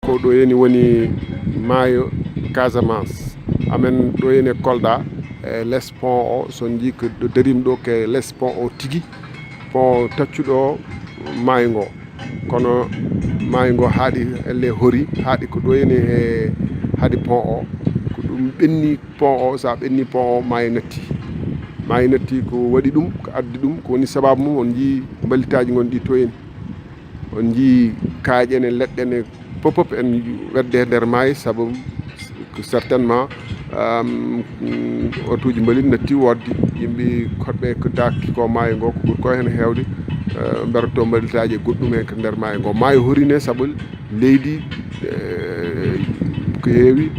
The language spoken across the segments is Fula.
ko ɗo heni woni maayo Casamance amen ɗo heni Kolda e less pont o son jii ko ɗo darimi ɗo ke less pont o tigi pont taccuɗo maayo ngo kono maayo ngo haaɗi elle hori haaɗi ko ɗo heni e haaɗi pont o ko ɗum ɓenni pont o sa ɓenni pont o maayo natti ko waɗi ɗum ko addi ɗum ko woni sababu mum on jii mballitaji gonɗi to hen on jii kaaƴene leɗɗene pop en wedde e nder maayo sabu certainement otuji mbalit natti wodde yimɓe koɗɓe ko dakki ko maayo ngo ko ɓuri ko hen heewde mberto mballitaji e goɗɗum e ko nder maayo ngo maayo horine sabu leydi ko heewi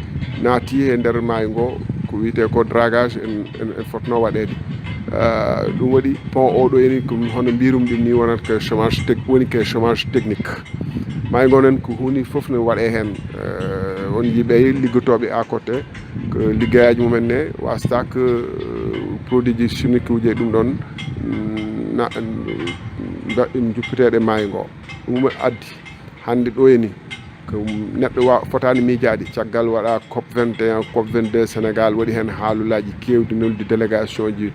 naati e nder maayo ngo ko wiyete ko dragage en fotno waɗede ɗum waɗi pont oɗo eni ko hono mbirum ɗum ni wonata que chômage woni que chômage technique maayo ngo noon ko hunde fof ne waɗe hen on jiiɓe liggotoɓe à côté ko liggayaji mumen ne wasata que produit ji chimique uji e ɗum ɗon juppeteɗe maayo ngo ɗum addi hande ɗo eni ko neɗɗo fotani miijade caggal waɗa COP 21 COP 22 Sénégal waɗi hen haalulaji kewdi noldi délégation ji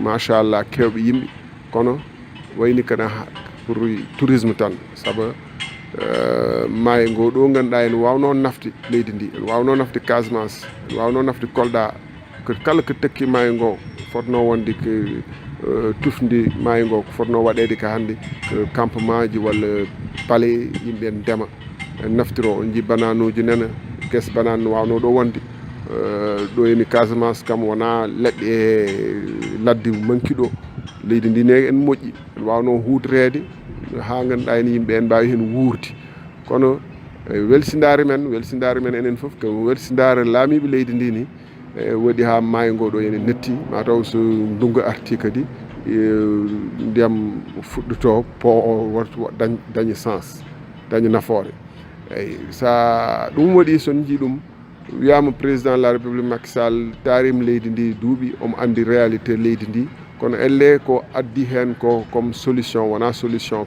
machallah kewɓe yimɓe kono wayni kana pour tourisme tan saabu maayo ngo ɗo ganduɗa en wawno nafde leydi ndi en wawno nafde Casamance en wawno nafde Kolda ko kala ko tekki maayo ngo fotno wonde ko tufdi maayo ngo ko fotno waɗede ko hande ko campement ji walla paale yimɓe en ndema en naftiro on jii bananuji nana guesa banane no wawno ɗo wonde ɗo eni Casamance kam wona leɗɗe e ladde manki ɗo leydi ndi ne en moƴƴi en wawno hutorede ha ganduɗa en yimɓe en mbawi hen wuurdi kono welsidare men enen foof ko welsidare laamiɓe leydi ndi ni waɗi ha maayo ngo ɗo ene netti mataw so ndungu arti kadi ndiyam fuɗɗoto pont o daña sens daña nafoore eyyi sa ɗum waɗi son jii ɗum wiyama président de la république Macky Sall darima leydi ndi duuɓi omo andi réalité leydi ndi kono elle ko addi hen ko comme solution wona solution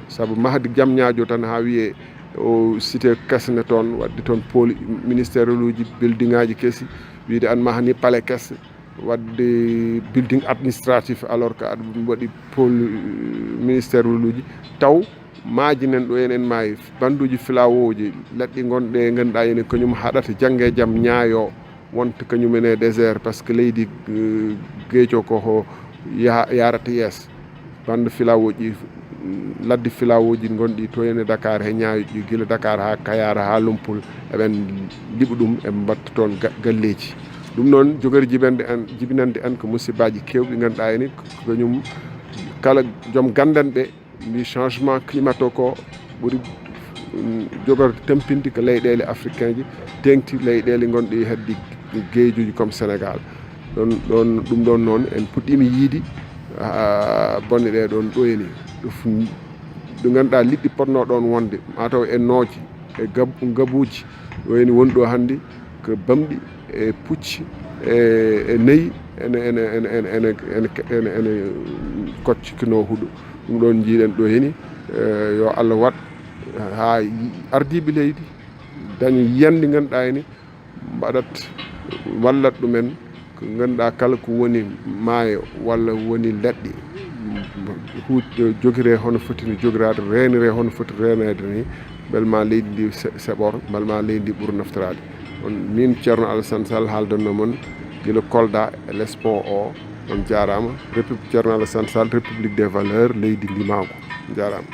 saabu mahde jamñajo tan ha wiye o cité kesne toon wadde toon pôle ministére uji building aji keesi wiide an mahani palais kesse wadde building administratif alors que aɗa waɗi pôle ministére uji taw maaji nan ɗo en maayi banduji filawoji leɗɗi gonɗe ganduɗa ene kañum haɗata jangge jaam ñaayo wonta kañumen e désert par ce que leydi geejo ko yarata yeeso bande filawoji ladde filawoji gonɗi to ene Dakar he ñaayoji guila Dakar ha Kayar ha Lumpul eɓen liɓa ɗum eɓe mbatta toon galleji ɗum noon jogori jibinande en ko musibaji kewɗi ganduɗa ene kañum kala joom gandanɓe mbi changement climatique ko ɓuri jogorde tampinde ko leyɗele africain ji tengti leyɗele gonɗe hedde geejuji comme Sénégal ɗum ɗon noon en puɗɗima yiide bonne ɗe ɗon ɗo eni ɗo ganduɗa liɗɗi potno ɗon wonde mataw e nooje e gabuji ɗo eni woni ɗo hande ko bamɗi e pucci e nayyi ene koccikino huuɗo ɗum ɗon jiiɗen ɗo heni yo Allah wat ha ardiɓe leydi daña yiyande ganduɗa ene mbaɗat wallat ɗumen ko ganduɗa kala ko woni maayo walla woni leɗɗe jogire hono fotini jogirade renire hono foti renede ni belma leydi ndi seɓor belma leydi ndi ɓuura naftorade on min Thierno Alassane Sall haaldanno moon guila Kolda e less pont o on jarama république Thierno Alassane Sall république des valeurs leydi Ndimago jarama